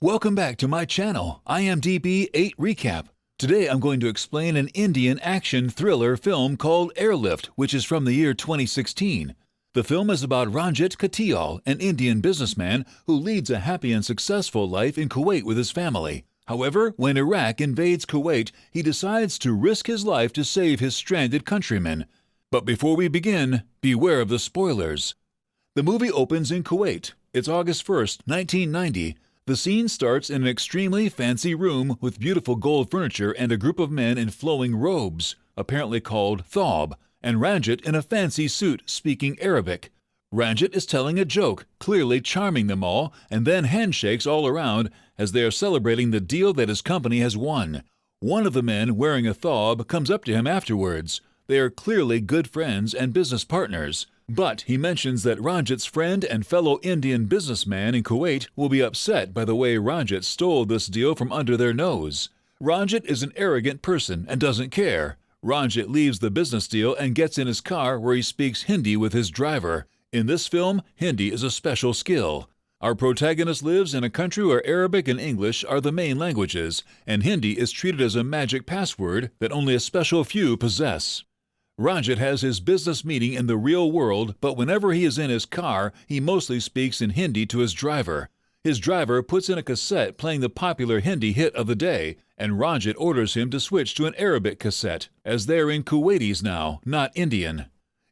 Welcome back to my channel, IMDb 8 Recap. Today I'm going to explain an Indian action thriller film called Airlift, which is from the year 2016. The film is about Ranjit Katiyal, an Indian businessman who leads a happy and successful life in Kuwait with his family. However, when Iraq invades Kuwait, he decides to risk his life to save his stranded countrymen. But before we begin, beware of the spoilers. The movie opens in Kuwait. It's August 1st, 1990. The scene starts in an extremely fancy room with beautiful gold furniture and a group of men in flowing robes, apparently called thawb, and Ranjit in a fancy suit speaking Arabic. Ranjit is telling a joke, clearly charming them all, and then handshakes all around as they are celebrating the deal that his company has won. One of the men wearing a thawb comes up to him afterwards. They are clearly good friends and business partners. But he mentions that Ranjit's friend and fellow Indian businessman in Kuwait will be upset by the way Ranjit stole this deal from under their nose. Ranjit is an arrogant person and doesn't care. Ranjit leaves the business deal and gets in his car where he speaks Hindi with his driver. In this film, Hindi is a special skill. Our protagonist lives in a country where Arabic and English are the main languages, and Hindi is treated as a magic password that only a special few possess. Ranjit has his business meeting in the real world, but whenever he is in his car, he mostly speaks in Hindi to his driver. His driver puts in a cassette playing the popular Hindi hit of the day, and Ranjit orders him to switch to an Arabic cassette, as they're in Kuwaitis now, not Indian.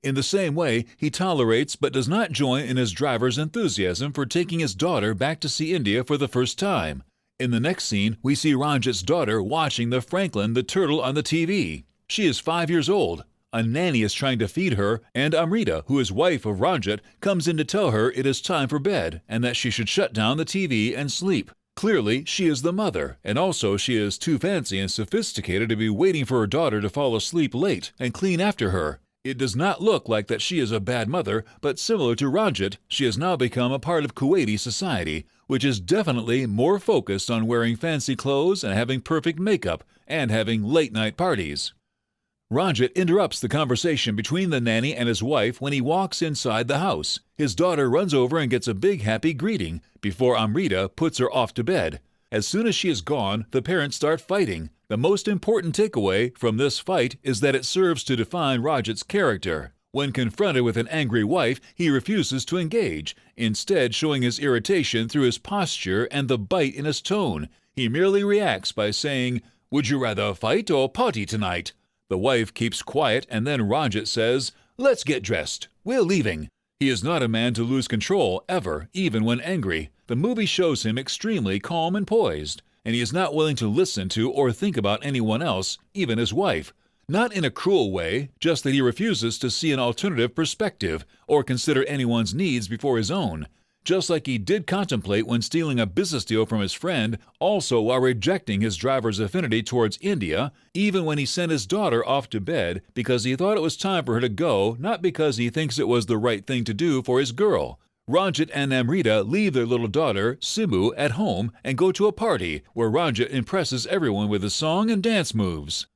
In the same way, he tolerates but does not join in his driver's enthusiasm for taking his daughter back to see India for the first time. In the next scene, we see Ranjit's daughter watching the Franklin the turtle on the TV. She is 5 years old. A nanny is trying to feed her, and Amrita, who is wife of Ranjit, comes in to tell her it is time for bed and that she should shut down the TV and sleep. Clearly, she is the mother, and also she is too fancy and sophisticated to be waiting for her daughter to fall asleep late and clean after her. It does not look like that she is a bad mother, but similar to Ranjit, she has now become a part of Kuwaiti society, which is definitely more focused on wearing fancy clothes and having perfect makeup and having late-night parties. Ranjit interrupts the conversation between the nanny and his wife when he walks inside the house. His daughter runs over and gets a big happy greeting before Amrita puts her off to bed. As soon as she is gone, the parents start fighting. The most important takeaway from this fight is that it serves to define Ranjit's character. When confronted with an angry wife, he refuses to engage, instead showing his irritation through his posture and the bite in his tone. He merely reacts by saying, "Would you rather fight or party tonight?" The wife keeps quiet, and then Ranjit says, "Let's get dressed. We're leaving." He is not a man to lose control, ever, even when angry. The movie shows him extremely calm and poised, and he is not willing to listen to or think about anyone else, even his wife. Not in a cruel way, just that he refuses to see an alternative perspective or consider anyone's needs before his own. Just like he did contemplate when stealing a business deal from his friend, also while rejecting his driver's affinity towards India, even when he sent his daughter off to bed because he thought it was time for her to go, not because he thinks it was the right thing to do for his girl. Ranjit and Amrita leave their little daughter, Simu, at home and go to a party where Ranjit impresses everyone with his song and dance moves.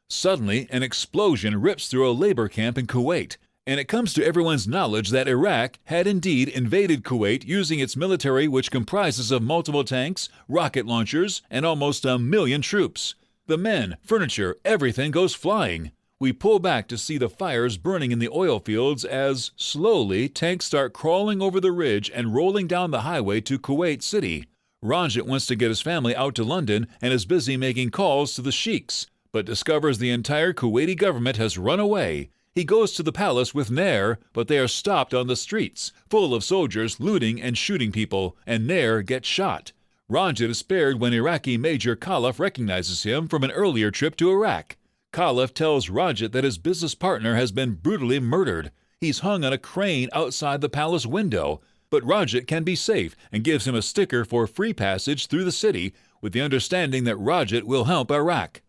Suddenly, an explosion rips through a labor camp in Kuwait, and it comes to everyone's knowledge that Iraq had indeed invaded Kuwait using its military, which comprises of multiple tanks, rocket launchers, and almost 1 million troops. The men, furniture, everything goes flying. We pull back to see the fires burning in the oil fields as, slowly, tanks start crawling over the ridge and rolling down the highway to Kuwait City. Ranjit wants to get his family out to London and is busy making calls to the sheiks, but discovers the entire Kuwaiti government has run away. He goes to the palace with Nair, but they are stopped on the streets, full of soldiers looting and shooting people, and Nair gets shot. Ranjit is spared when Iraqi Major Khalaf recognizes him from an earlier trip to Iraq. Khalaf tells Ranjit that his business partner has been brutally murdered. He's hung on a crane outside the palace window, but Ranjit can be safe and gives him a sticker for free passage through the city with the understanding that Ranjit will help Iraq.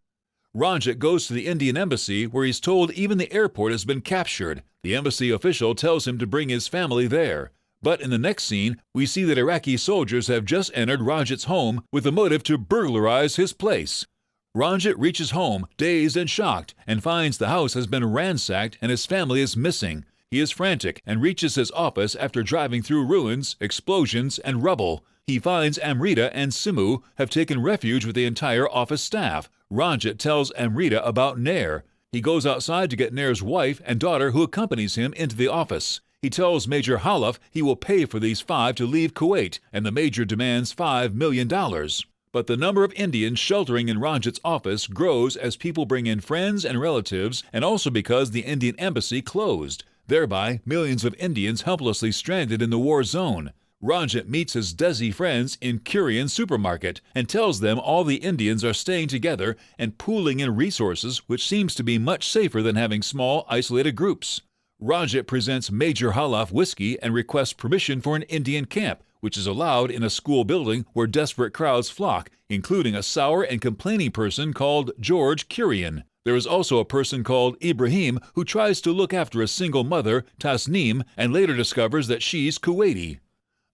Ranjit goes to the Indian embassy where he's told even the airport has been captured. The embassy official tells him to bring his family there. But in the next scene, we see that Iraqi soldiers have just entered Ranjit's home with the motive to burglarize his place. Ranjit reaches home, dazed and shocked, and finds the house has been ransacked and his family is missing. He is frantic and reaches his office after driving through ruins, explosions, and rubble. He finds Amrita and Simu have taken refuge with the entire office staff. Ranjit tells Amrita about Nair. He goes outside to get Nair's wife and daughter, who accompanies him into the office. He tells Major Halaf he will pay for these 5 to leave Kuwait, and the Major demands $5 million. But the number of Indians sheltering in Ranjit's office grows as people bring in friends and relatives, and also because the Indian embassy closed, thereby millions of Indians helplessly stranded in the war zone. Ranjit meets his Desi friends in Kurian supermarket and tells them all the Indians are staying together and pooling in resources, which seems to be much safer than having small, isolated groups. Ranjit presents Major Halaf whiskey and requests permission for an Indian camp, which is allowed in a school building where desperate crowds flock, including a sour and complaining person called George Kurian. There is also a person called Ibrahim who tries to look after a single mother, Tasneem, and later discovers that she's Kuwaiti.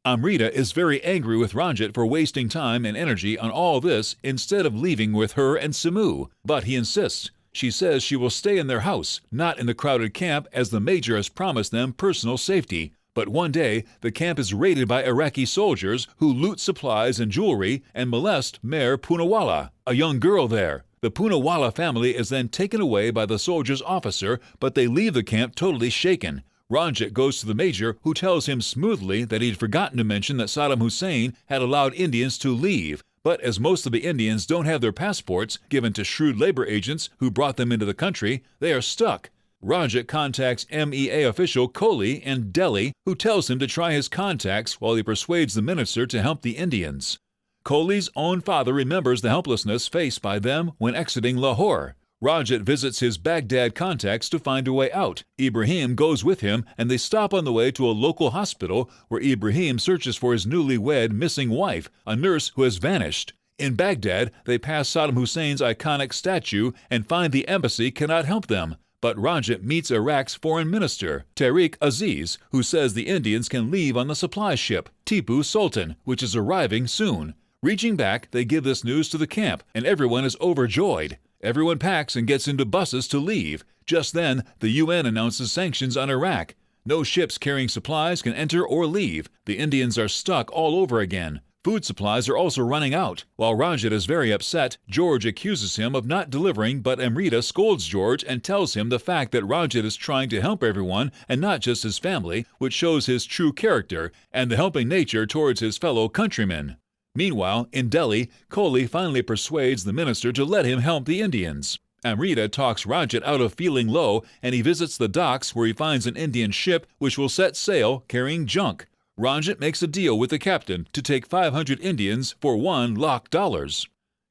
Amrita is very angry with Ranjit for wasting time and energy on all this instead of leaving with her and Simu, but he insists. She says she will stay in their house, not in the crowded camp, as the Major has promised them personal safety. But one day, the camp is raided by Iraqi soldiers who loot supplies and jewelry and molest Mayor Poonawalla, a young girl there. The Poonawalla family is then taken away by the soldiers' officer, but they leave the camp totally shaken. Ranjit goes to the Major, who tells him smoothly that he'd forgotten to mention that Saddam Hussein had allowed Indians to leave. But as most of the Indians don't have their passports given to shrewd labor agents who brought them into the country, they are stuck. Ranjit contacts MEA official Kohli in Delhi, who tells him to try his contacts while he persuades the minister to help the Indians. Kohli's own father remembers the helplessness faced by them when exiting Lahore. Ranjit visits his Baghdad contacts to find a way out. Ibrahim goes with him, and they stop on the way to a local hospital where Ibrahim searches for his newlywed missing wife, a nurse who has vanished. In Baghdad, they pass Saddam Hussein's iconic statue and find the embassy cannot help them. But Ranjit meets Iraq's foreign minister, Tariq Aziz, who says the Indians can leave on the supply ship, Tipu Sultan, which is arriving soon. Reaching back, they give this news to the camp, and everyone is overjoyed. Everyone packs and gets into buses to leave. Just then, the UN announces sanctions on Iraq. No ships carrying supplies can enter or leave. The Indians are stuck all over again. Food supplies are also running out. While Ranjit is very upset, George accuses him of not delivering, but Amrita scolds George and tells him the fact that Ranjit is trying to help everyone and not just his family, which shows his true character and the helping nature towards his fellow countrymen. Meanwhile, in Delhi, Kohli finally persuades the minister to let him help the Indians. Amrita talks Ranjit out of feeling low, and he visits the docks where he finds an Indian ship which will set sail carrying junk. Ranjit makes a deal with the captain to take 500 Indians for $1 lakh.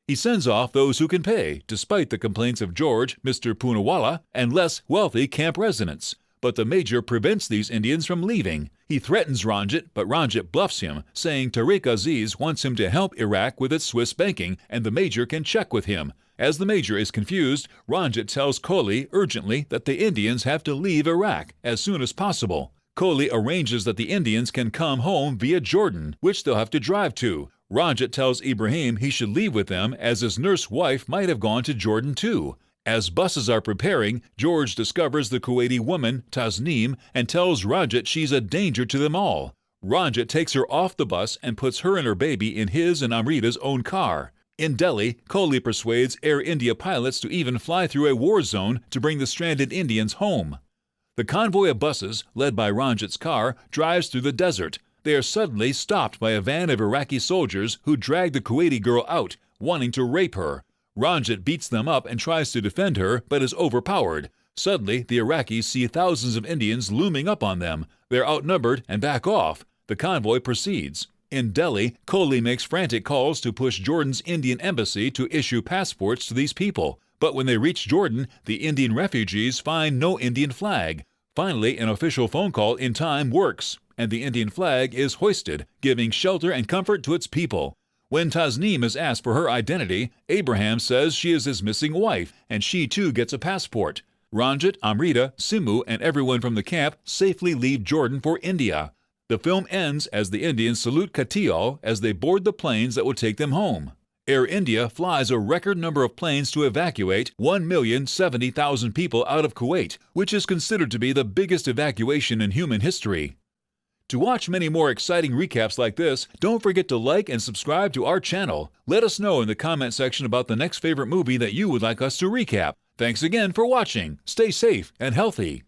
He sends off those who can pay, despite the complaints of George, Mr. Poonawalla, and less wealthy camp residents. But the Major prevents these Indians from leaving. He threatens Ranjit, but Ranjit bluffs him, saying Tariq Aziz wants him to help Iraq with its Swiss banking, and the Major can check with him. As the Major is confused, Ranjit tells Kohli urgently that the Indians have to leave Iraq as soon as possible. Kohli arranges that the Indians can come home via Jordan, which they'll have to drive to. Ranjit tells Ibrahim he should leave with them, as his nurse wife might have gone to Jordan too. As buses are preparing, George discovers the Kuwaiti woman, Tasneem, and tells Ranjit she's a danger to them all. Ranjit takes her off the bus and puts her and her baby in his and Amrita's own car. In Delhi, Kohli persuades Air India pilots to even fly through a war zone to bring the stranded Indians home. The convoy of buses, led by Ranjit's car, drives through the desert. They are suddenly stopped by a van of Iraqi soldiers who drag the Kuwaiti girl out, wanting to rape her. Ranjit beats them up and tries to defend her, but is overpowered. Suddenly, the Iraqis see thousands of Indians looming up on them. They're outnumbered and back off. The convoy proceeds. In Delhi, Kohli makes frantic calls to push Jordan's Indian embassy to issue passports to these people. But when they reach Jordan, the Indian refugees find no Indian flag. Finally, an official phone call in time works, and the Indian flag is hoisted, giving shelter and comfort to its people. When Tasneem is asked for her identity, Abraham says she is his missing wife, and she too gets a passport. Ranjit, Amrita, Simu, and everyone from the camp safely leave Jordan for India. The film ends as the Indians salute Katiyal as they board the planes that will take them home. Air India flies a record number of planes to evacuate 1,070,000 people out of Kuwait, which is considered to be the biggest evacuation in human history. To watch many more exciting recaps like this, don't forget to like and subscribe to our channel. Let us know in the comment section about the next favorite movie that you would like us to recap. Thanks again for watching. Stay safe and healthy.